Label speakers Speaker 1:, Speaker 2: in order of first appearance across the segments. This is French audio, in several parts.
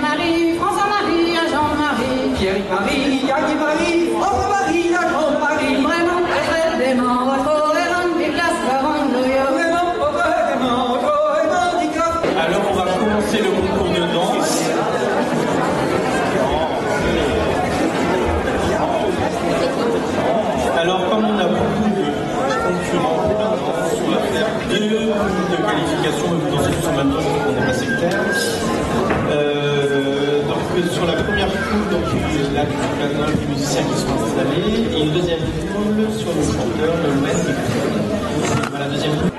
Speaker 1: Marie, François-Marie, Jean-Marie, Pierre-Marie, Jacques-Marie, François-Marie, Jean-Marie, vraiment précisément,
Speaker 2: alors on va commencer le concours de danse. Alors comme on a beaucoup de concurrents, on va faire 2 de qualification, vous dansez tous en même temps, on est pas sectaire. Donc sur la première poule, donc là les musiciens qui sont installés, et une deuxième poule sur le chanteur, le maître. Voilà, deuxième poule.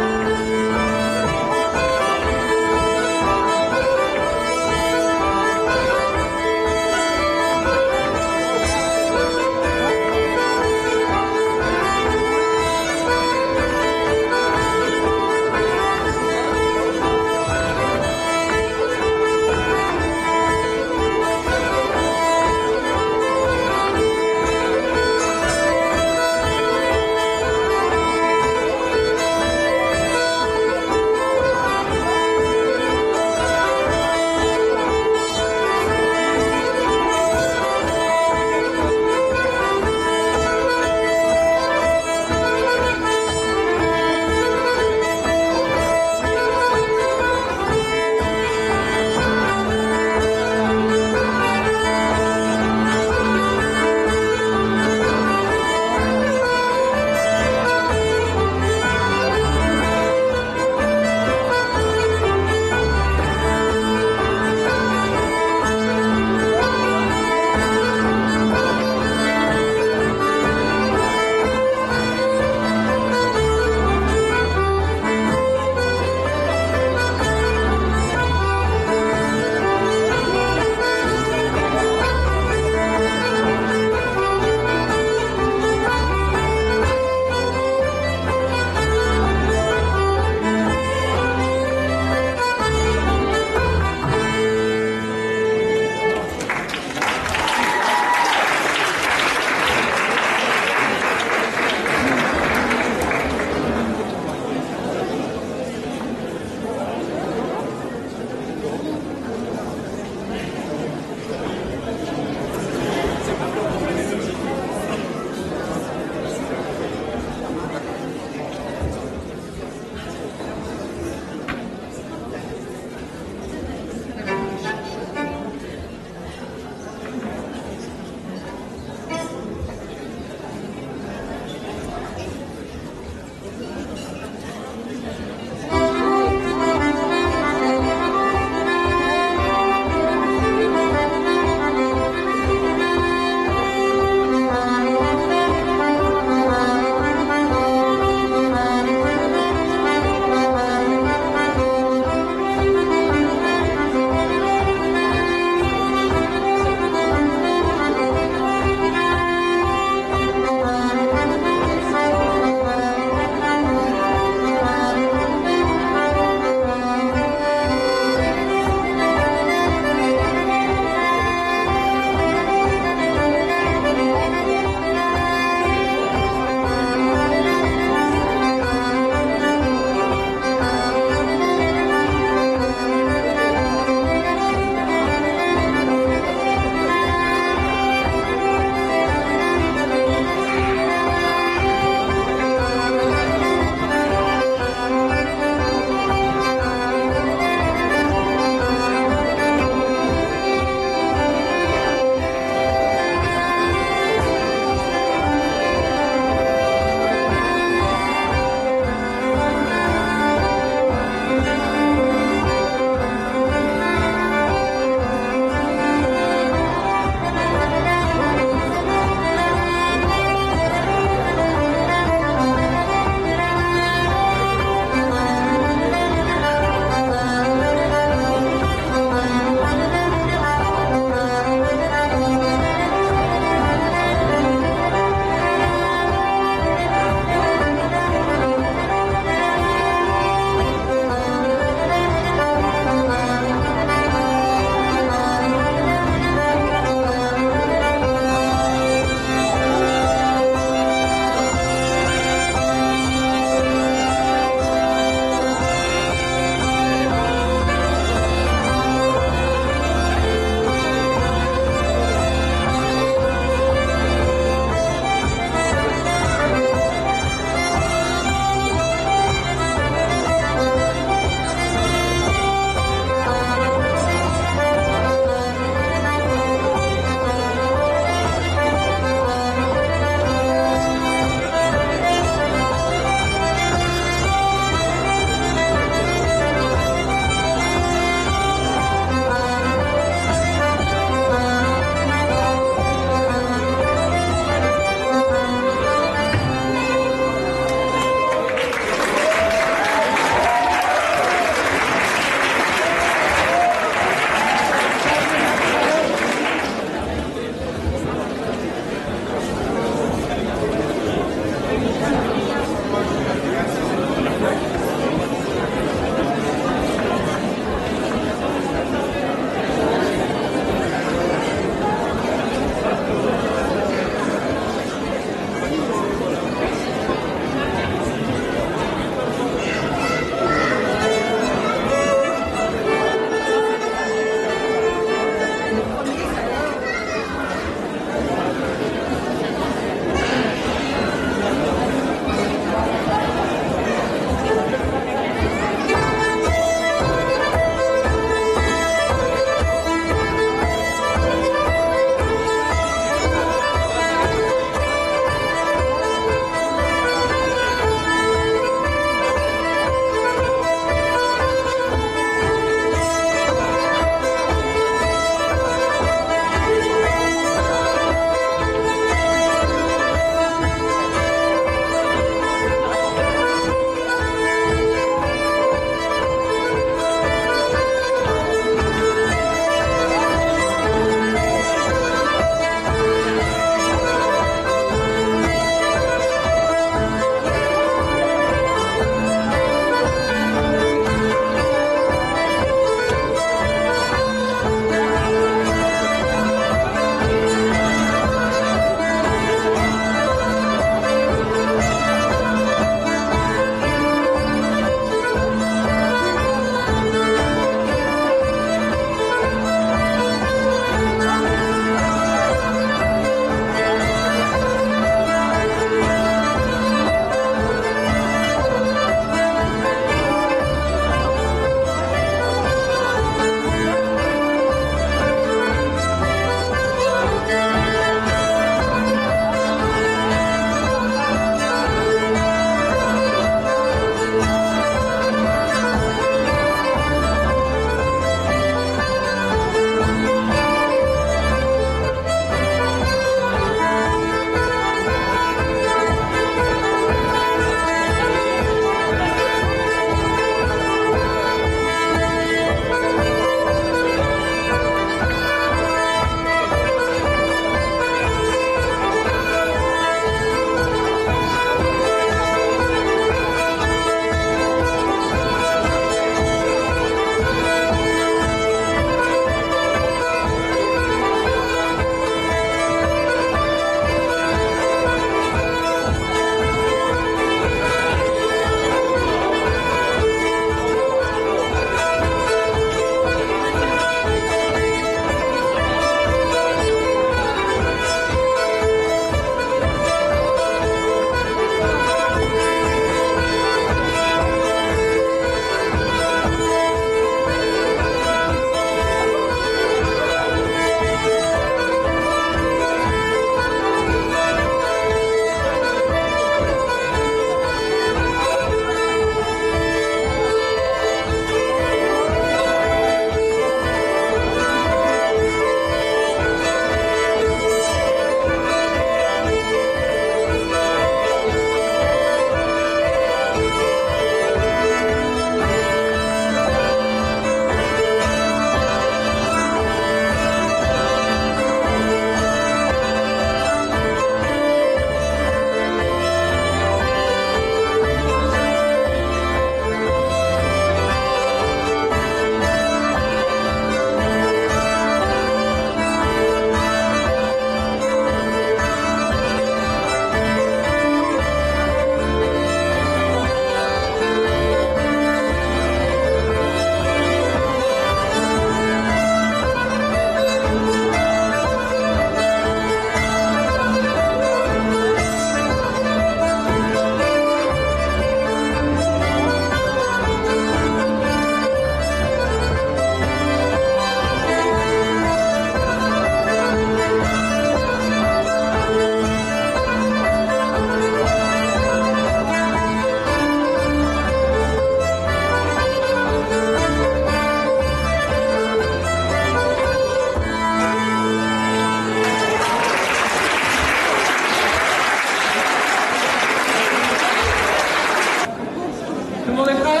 Speaker 1: monde est prêt?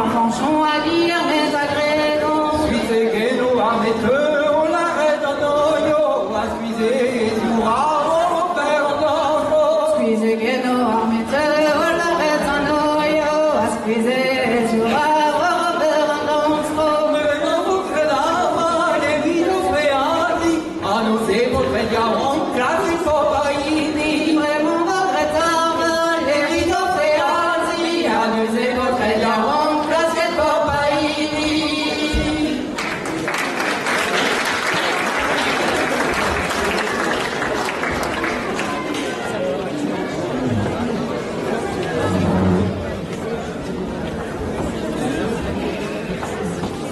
Speaker 1: Franchon à dire mes agrégants. Suis que nous arrêteux, on l'arrête.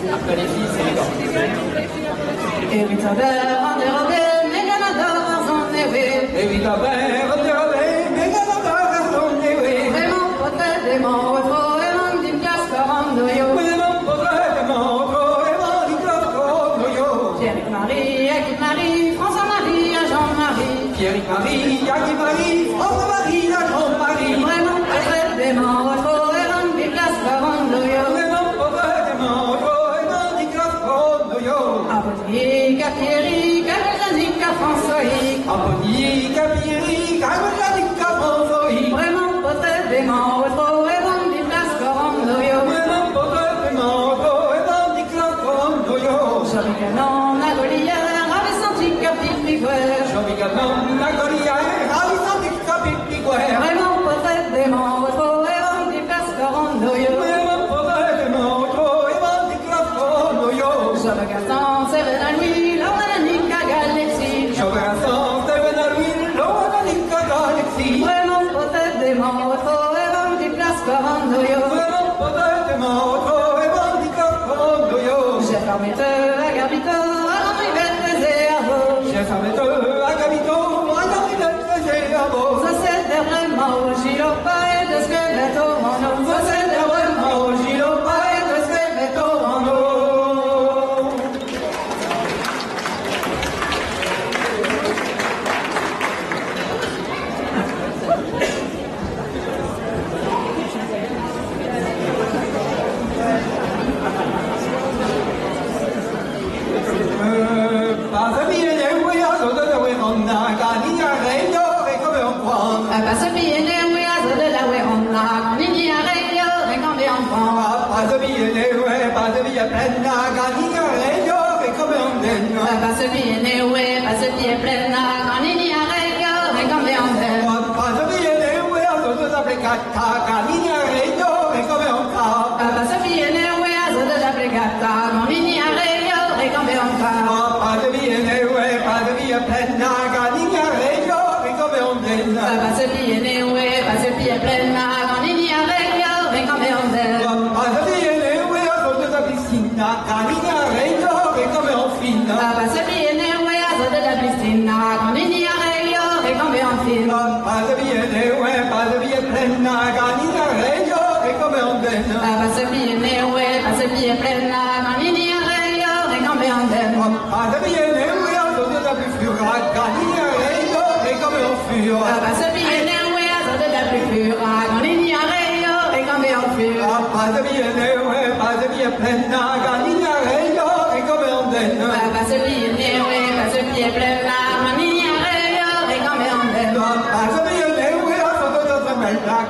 Speaker 2: Après les filles, c'est les gars.
Speaker 1: Evita bella dérobé, mais Canada son évé.
Speaker 3: Evita bella dérobé, mais Canada son évé.
Speaker 1: Vraiment peut-être des mots trop, et l'on dit cascarando yo.
Speaker 3: Vraiment peut-être des mots trop, et l'on dit cascarando yo.
Speaker 1: Pierre-Marie, François-Marie, Jean-Marie.
Speaker 3: Pierre-Marie, Jacques-Marie, François-Marie, Jean-Marie.
Speaker 1: Vraiment peut-être des mots trop, et l'on dit cascarando yo.
Speaker 3: Vraiment peut-être des mots trop, et l'on dit cascarando yo.
Speaker 1: Apothique, Pierrique, Belgique, Françoïque.
Speaker 3: Apothique, Pierrique, Belgique, Françoïque.
Speaker 1: Vraiment peut-être des mots trop, et l'on dit cascarando yo.
Speaker 3: Vraiment peut-être des mots trop, et l'on dit cascarando yo.
Speaker 1: Joli canon, la Golière, avait senti capifigueur.
Speaker 3: Joli canon, la Golière, avait senti capifigueur.
Speaker 1: Vraiment peut-être des mots trop, et l'on dit cascarando yo.
Speaker 3: Vraiment peut-être des mots trop, et l'on dit cascarando yo.
Speaker 1: Joli garçon, c'est la nuit, la Wananica Galaxie.
Speaker 3: Joli garçon, c'est la nuit, la Wananica Galaxie.
Speaker 1: Vraiment peut-être des mots trop, et l'on dit cascarando yo.
Speaker 3: Vraiment peut-être des mots trop, et l'on dit cascarando yo.
Speaker 1: J'ai fermé à Gabito, à la rivette des arbres.
Speaker 3: J'ai fermé à Gabito, à la rivette des arbres.
Speaker 1: Ça c'était vraiment au gilopa et de squelette au mono.
Speaker 3: Ça c'était vraiment au gilopa et de squelette au mono.
Speaker 1: Passe bien les voyages de la Wéranda, quand il y a rayon et quand bien on prend.
Speaker 3: Passe bien les ouais, passe bien plein la gagne rayon et comme on donne.
Speaker 1: Passe bien les ouais, passe bien plein quand il y a rayon et quand bien on donne.
Speaker 3: Passe bien les ouais, à tout ça plaît cata, gagne rayon et comme on prend.
Speaker 1: Passe bien les voyages de la brigata, quand il y a rayon et quand bien on prend.
Speaker 3: Passe bien les ouais, passe bien plein la gagne rayon et comme on donne.
Speaker 1: Passe bien les ouais, passe bien plein quand il y a rayon et quand bien on donne.
Speaker 3: Passe bien les ouais, à tout ça piscine, gagne rayon et comme on fine.
Speaker 1: Passe bien les voyages de la piscine, quand il y a rayon et quand bien on fine.
Speaker 3: Passe bien les ouais, passe bien plein la gagne rayon et comme on donne.
Speaker 1: Passe bien les ouais, passe bien plein quand il y a rayon et quand bien on donne.
Speaker 3: Passe bien les ouais, à tout ça plus fur, gagne rayon et comme on fure.
Speaker 1: Passe bien les voyages de la plus pure, quand il y a rayon et quand bien on fure.
Speaker 3: Passe bien les ouais, passe bien plein la gagne rayon et comme on donne.
Speaker 1: Passe bien les ouais, passe bien plein quand il y a rayon et quand bien on donne.
Speaker 3: Passe bien les ouais, à tout ça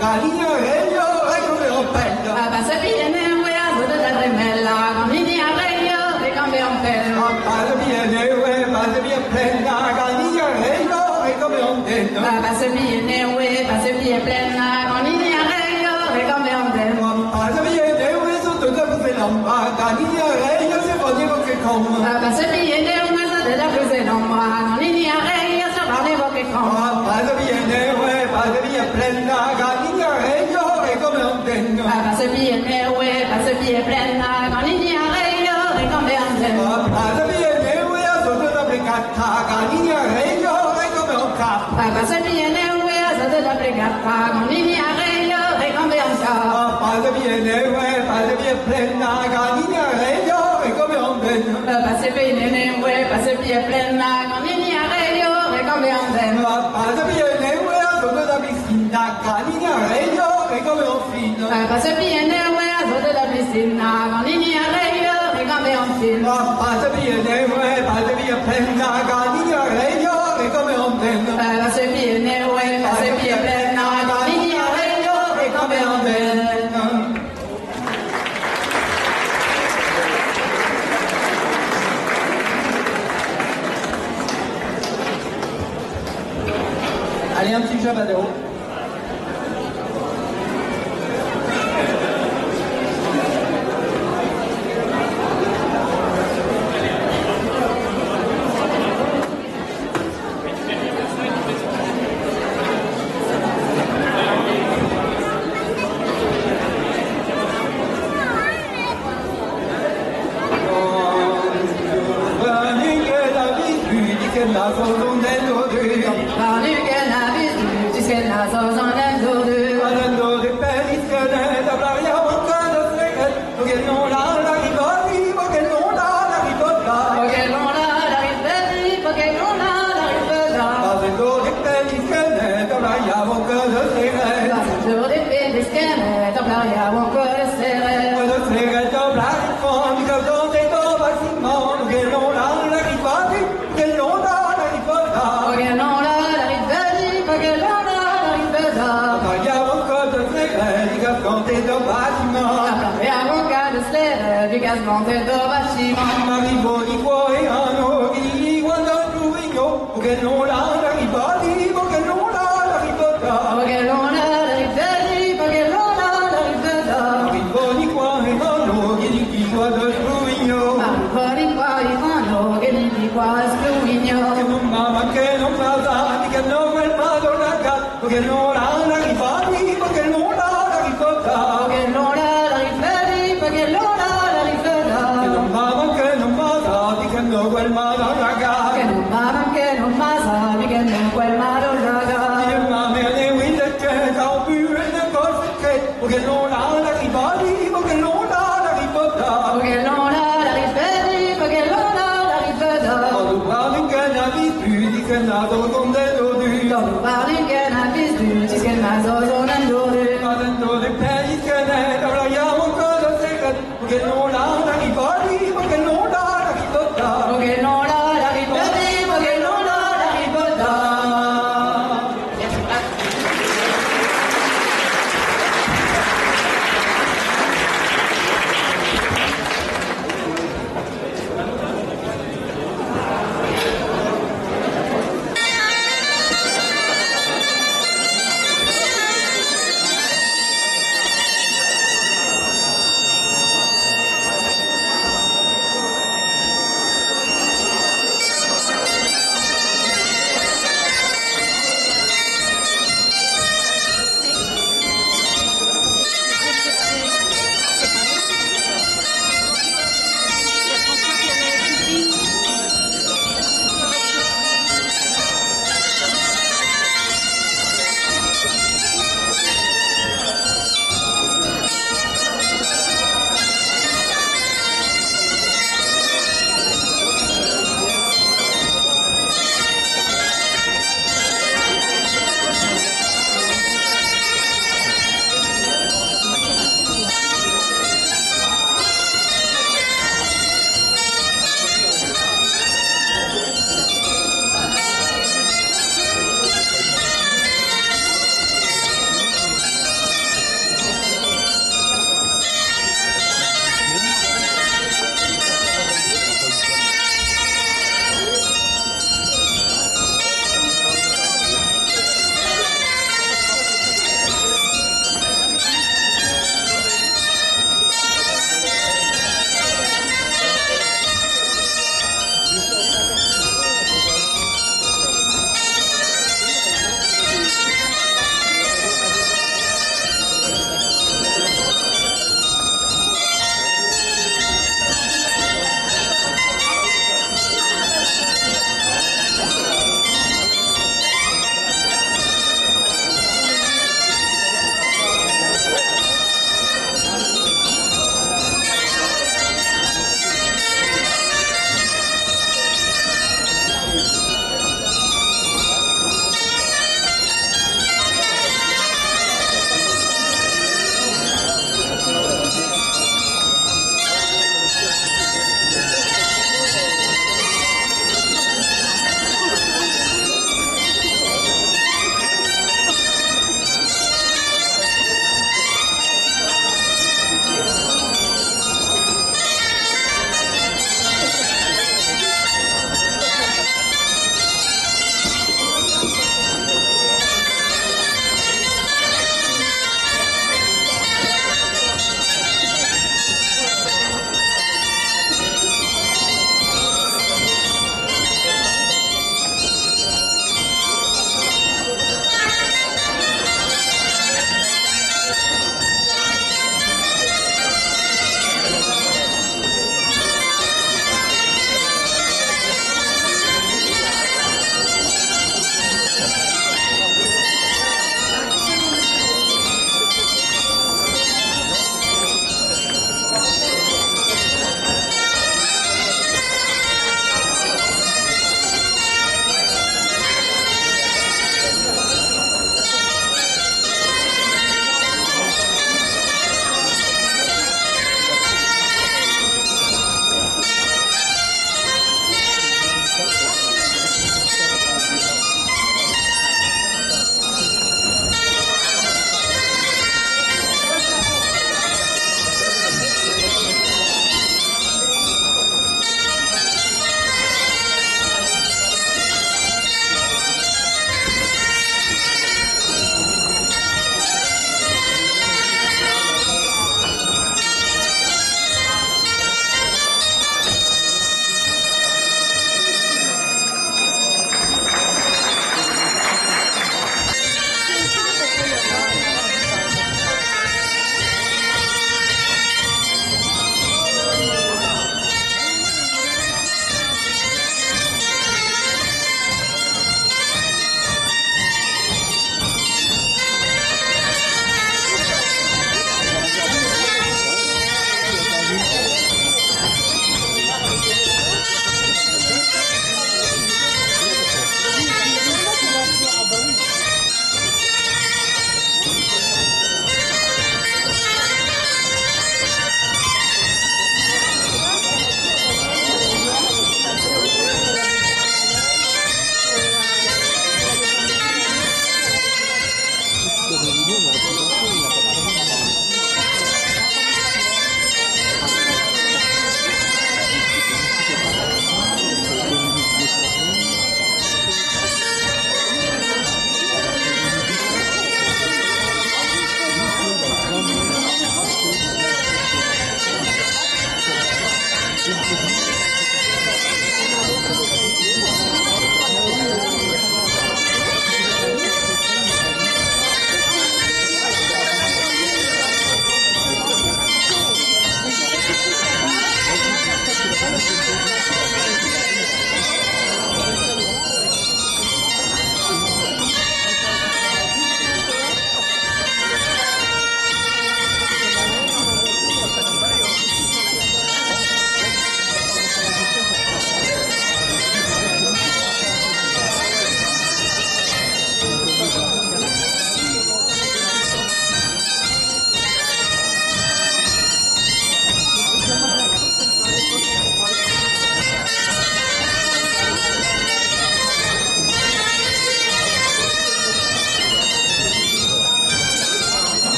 Speaker 3: gagne rayon et comme on peine.
Speaker 1: Passe bien les voyages de la remelle, quand il y a rayon et quand bien on peine.
Speaker 3: Passe bien les ouais, passe bien plein la gagne rayon et comme on donne.
Speaker 1: Passe bien les ouais, passe bien plein quand il y a rayon et quand bien on donne.
Speaker 3: Passe bien les ouais, sur tout ça vous fait l'ombre, gagne rayon c'est pas dire que comme.
Speaker 1: Passe bien les voyages de la plus énorme, quand il y a rayon sur par les bocs écrans.
Speaker 3: Passe bien les ouais, passe bien plein la gagne rayon et comme on donne.
Speaker 1: Passe bien les ouais, passe bien plein quand il y a rayon et quand bien on donne.
Speaker 3: Passe bien les ouais, sur tout ça plaît cata, gagne rayon et comme on cap.
Speaker 1: Passe bien les voyages de la brigata, quand il y a rayon et quand bien on cap.
Speaker 3: Passe bien les ouais, passe bien plein la gagne rayon et comme on donne.
Speaker 1: Passe bien les ouais, passe bien plein quand il y a rayon et quand bien on donne.
Speaker 3: Passe bien les ouais, sur tout ça piscine, gagne rayon et comme on fine.
Speaker 1: Passe bien les voyages de la piscine, quand il y a rayon et quand bien on file.
Speaker 3: Passe bien les ouais, passe bien plein la gagne rayon et comme on donne.
Speaker 1: Passe bien les ouais, passe bien plein quand il y a rayon et quand bien on donne.
Speaker 3: Allez, un petit jabado. qu'elle n'a son nom d'elle
Speaker 1: Par nu qu'elle a vu, jusqu'à la sauce en l'air d'eau.
Speaker 3: Adendo de pelis que ne t'ablaria boca de secret, porque no la riboti, porque no la ribota.
Speaker 1: Porque non la ripeti, porque non la ripeta.
Speaker 3: Adendo de pelis que ne t'ablaria boca de secret.
Speaker 1: Passaggio di piedi schiene, t'ablaria buon sere.
Speaker 3: De secret t'ablaria fondi, que dans tes dos bâtiments, porque no la riboti, porque no la ribota.
Speaker 1: Porque non la ripeti, porque non la ripeta.
Speaker 3: T'ablaria boca de secret, que dans tes dos bâtiments.
Speaker 1: T'ablaria buon sere, di gasmonte do bacimo.
Speaker 3: Arrivo di fuori a noi, quando Ruvigno, perché non la riboti, perché non la ribota.
Speaker 1: Porque non la ripeti, perché non la ripeta.
Speaker 3: Arrivo di fuori a noi, di quando Ruvigno,
Speaker 1: Ma fuori fuori quando che di qua
Speaker 3: che
Speaker 1: spluigno.
Speaker 3: non mamma che non passa, che non quel Madonna, perché non la riboti, perché non la ribota.
Speaker 1: Porque non la ripeti, perché non la ripeta.
Speaker 3: Che non mamma che non passa, che non quel Madonna,
Speaker 1: Che non mamma che non passa, che non quel Madonna.
Speaker 3: che mamma ne guida che cau più ne cose che, perché non la riboti, perché non la ribota.
Speaker 1: Porque non la ripeti, perché non la ripeta.
Speaker 3: Quando parli che ne hai più, che nato con dentro di
Speaker 1: Quando parli che ne hai visto, ci che il naso sono andore.
Speaker 3: ma dentro le peli che ne avraiamo cosa secret, perché non la riboti, perché non la ribota.
Speaker 1: Porque non la ripeti, perché non la ripeta.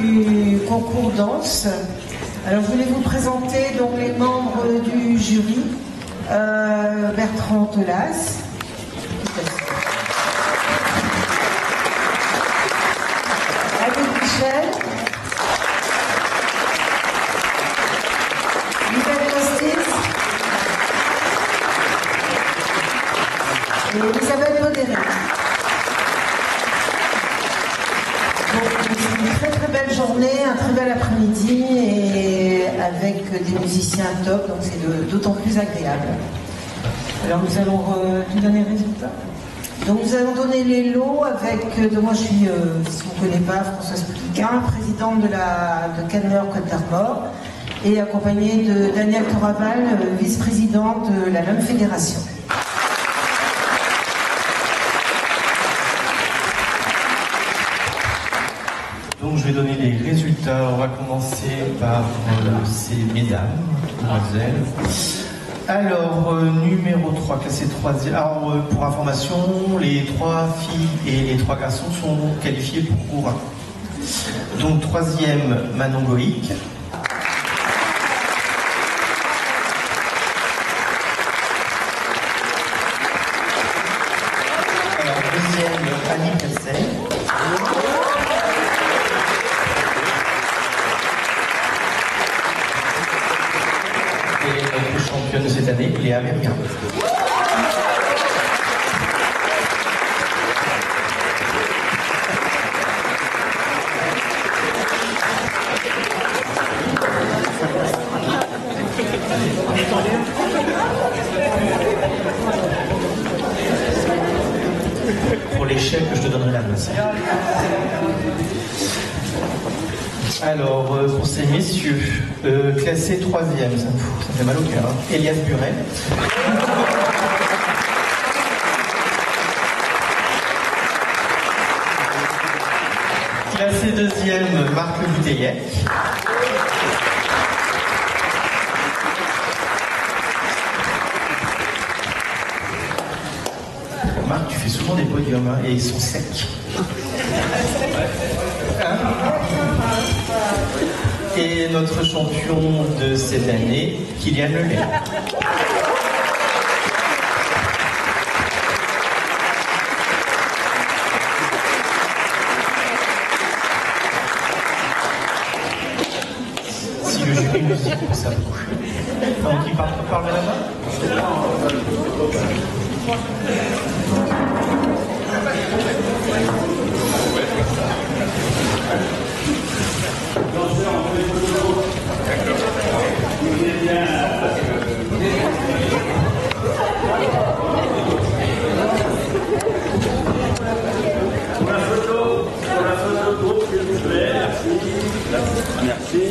Speaker 4: du concours danse. Alors je voulais vous présenter donc les membres du jury. Bertrand Telas. David Michel. Michael Costis. Et Isabelle Poderet. Une très très belle journée, un très bel après-midi et avec des musiciens top, donc c'est d'autant plus agréable. Alors nous allons tout donner les résultats. Donc nous allons donner les lots avec, moi je suis, si on ne connaît pas, Françoise Pouliquin, présidente de Cannes-Nord-Côte d'Armor, et accompagnée de Daniel Toraval, vice-présidente de la même fédération.
Speaker 2: Donc je vais donner les résultats. On va commencer par ces mesdames, mademoiselles. Alors, numéro 3, classé 3e. Alors, pour information, les 3 filles et les 3 garçons sont qualifiés pour cours 1. Donc, 3e, Manon Goïc. Alors, 2e, Annie Cassel. Et notre championne de cette année, Léa Merien. Pour les chèques, je te donnerai la main. Alors, pour ces messieurs, classé 3e, ça fait mal au cœur, hein. Elias Buret. Classé 2e, Marc Bouteillec. Marc, tu fais souvent des podiums, hein, et ils sont secs. Et notre champion de cette année, Kylian Lelay. Si le jury musique s'approche. Donc il parle là-bas.
Speaker 5: Merci.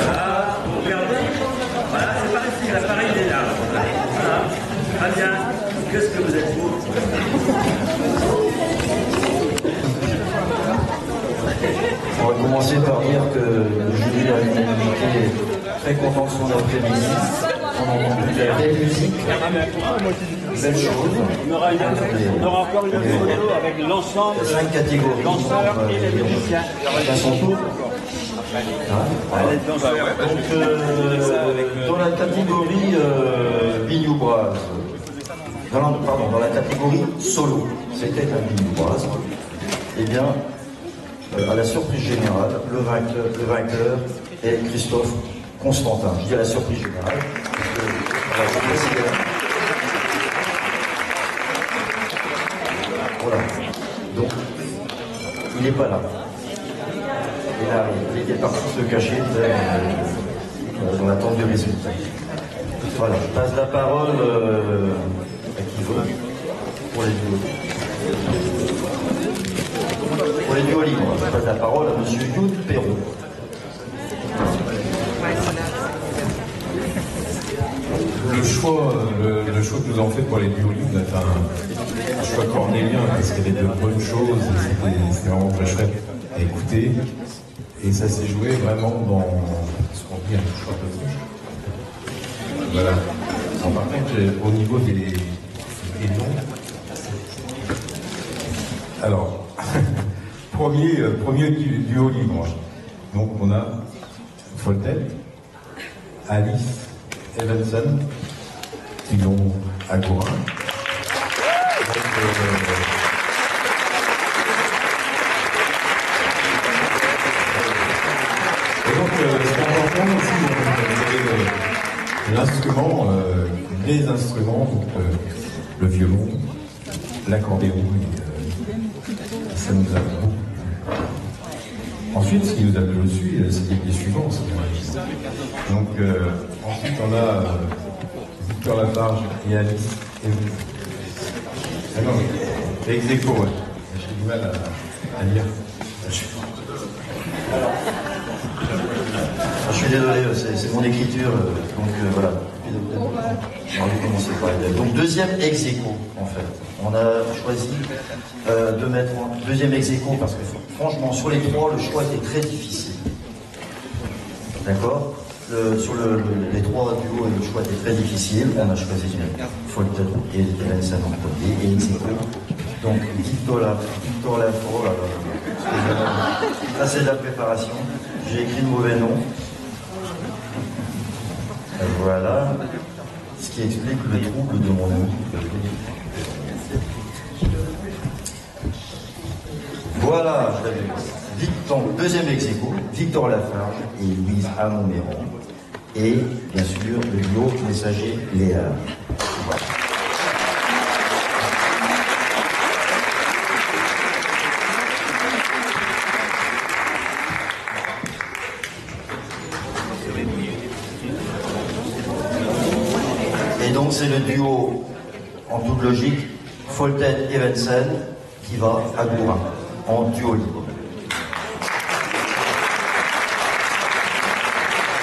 Speaker 5: Voilà, vous regardez. Voilà, c'est par ici, l'appareil est là. Voilà. Très bien. Qu'est-ce que vous êtes beau.
Speaker 6: On va commencer par dire que le jury à l'unanimité est très content de son après-midi. On entend de la belle musique, belle chose.
Speaker 5: On aura encore une photo avec l'ensemble de
Speaker 6: 5 catégories.
Speaker 5: danseurs et les musiciens.
Speaker 6: À son tour.
Speaker 5: Les danseurs.
Speaker 6: Donc, dans la catégorie Bignou Bras, dans la catégorie solo, c'était un Bignou Bras. Eh bien, à la surprise générale, le vainqueur est Christophe Constantin. Je dis à la surprise générale, parce que voilà. Donc, il n'est pas là. Il arrive. Il est parti se cacher dans l'attente des résultats. Voilà, je passe la parole à qui veut pour les duos. Pour les duos libres, je passe la parole à M. Youn Perrault.
Speaker 7: Le choix que nous avons fait pour les duos libres est un choix cornélien parce qu'il y avait de bonnes choses, c'était vraiment très chouette à écouter et ça s'est joué vraiment dans ce qu'on dit un choix de touche. Voilà. Par contre, au niveau des noms, alors, pour premier duo libre. Donc on a Foltet, Alice Evanson, qui l'ont à Gourin. Et donc, c'est important aussi, l'instrument, les instruments, donc, le violon, l'accordéon, ça nous a beaucoup. Ensuite, ce qui nous a plu aussi, c'est les suivants. Donc, ensuite, on a Victor Lafarge et Alice. Ah non, mais ex-aequo, ouais. J'ai du mal à lire.
Speaker 6: Je suis désolé, c'est mon écriture, donc voilà. On va commencer par elle. Donc deuxième ex-aequo, en fait. On a choisi de mettre en deuxième ex-aequo parce que franchement, sur les trois, le choix était très difficile. D'accord? Sur les trois duos, le choix était très difficile. On a choisi Foltet et Evanson en premier et ex-aequo. Donc Victor Lafro, ça c'est de la préparation. J'ai écrit le mauvais nom. Voilà, ce qui explique le trouble de mon ami. Voilà, je l'avais dit. Donc, deuxième ex-aequo, Victor Lafarge et Louise Hamon-Méron. Et, bien sûr, le duo messager Léa. Voilà. Et donc c'est le duo, en toute logique, Foltet-Evanson qui va à Gourin, en duo libre.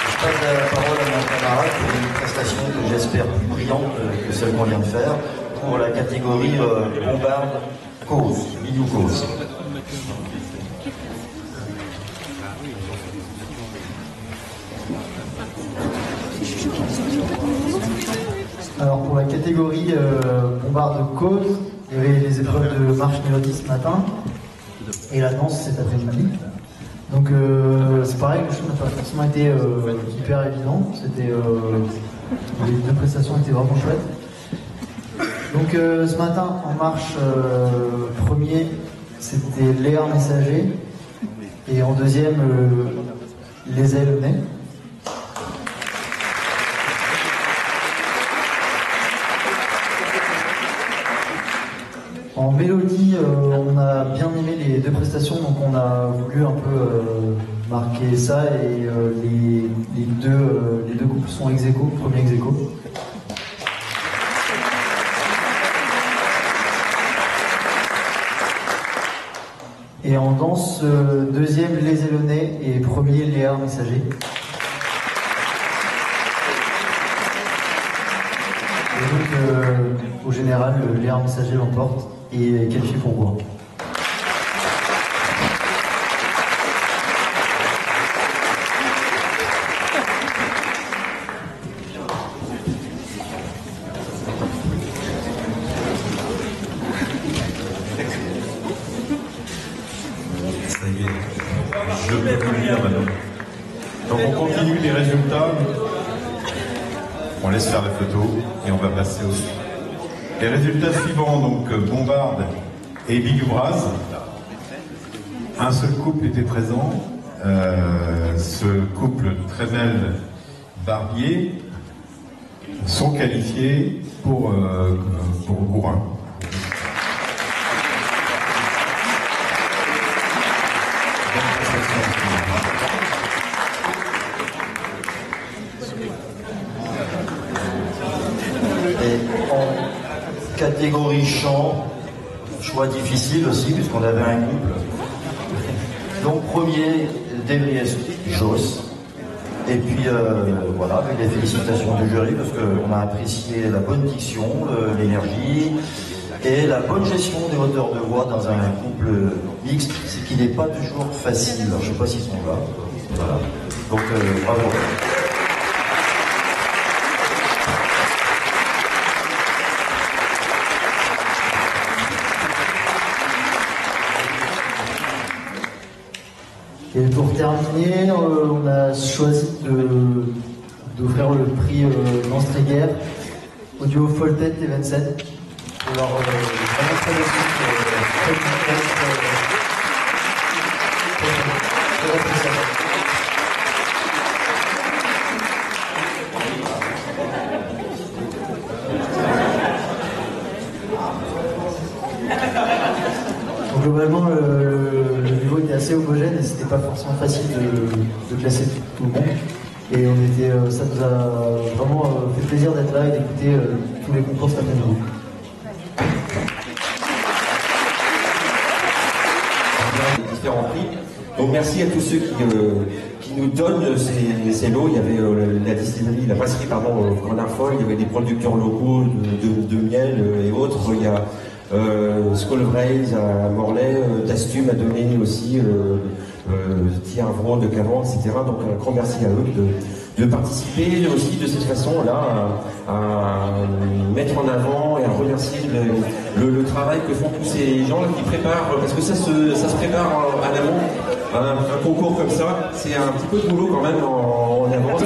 Speaker 6: Je passe la parole à mon camarade pour une prestation que j'espère plus brillante que celle qu'on vient de faire, pour la catégorie bombarde cause, milieu cause.
Speaker 8: Alors pour la catégorie bombarde cause, il y avait les épreuves de marche mélodie ce matin et la danse cet après-midi. Donc c'est pareil, le show n'a pas forcément été hyper évident. C'était les deux prestations étaient vraiment chouettes. Donc ce matin en marche premier c'était Léa Messager et en deuxième Les Ailes-Nez. En mélodie, on a bien aimé les deux prestations, donc on a voulu un peu marquer ça et les deux couples sont ex-aequo, premier ex-aequo. Et en danse, deuxième Les Ailes-Nez et premier Léa Messager. Et donc, au général, Léa Messager l'emporte et est qualifié pour Gourin.
Speaker 7: Ça y est, je peux vous le dire maintenant. Donc on continue les résultats. On laisse faire la photo et on va passer au suivant. Les résultats suivants, donc Bombarde et Big Braz. Un seul couple était présent. Ce couple Tremel-Barbier sont qualifiés pour Gourin.
Speaker 6: Catégorie chant, choix difficile aussi puisqu'on avait un couple. Donc premier, Devries Joss. Et puis voilà, avec les félicitations du jury parce qu'on a apprécié la bonne diction, l'énergie et la bonne gestion des hauteurs de voix dans un couple mixte, ce qui n'est pas toujours facile. Alors, je ne sais pas s'ils sont là. Voilà. Donc bravo.
Speaker 8: Et pour terminer, on a choisi d'offrir le prix Lance Tréguer au duo Foltet et Vincent. Alors, vraiment très bien. Donc globalement, le niveau était assez homogène et c'était pas forcément facile de classer tout le monde. Et ça nous a vraiment fait plaisir d'être là et d'écouter tous les concours cet après-midi.
Speaker 9: Différents prix. Donc merci à tous ceux qui nous donnent ces lots. Il y avait la distillerie, la brasserie Grand Arfoy, il y avait des producteurs locaux de miel et autres. Il y a Skolvreis à Morlaix, Tastum a donné aussi, Thiervron de Cavant, etc. Donc un grand merci à eux de participer aussi de cette façon-là à mettre en avant et à remercier le travail que font tous ces gens qui préparent, parce que ça se prépare à l'amont, un concours comme ça, c'est un petit peu de boulot quand même en avance.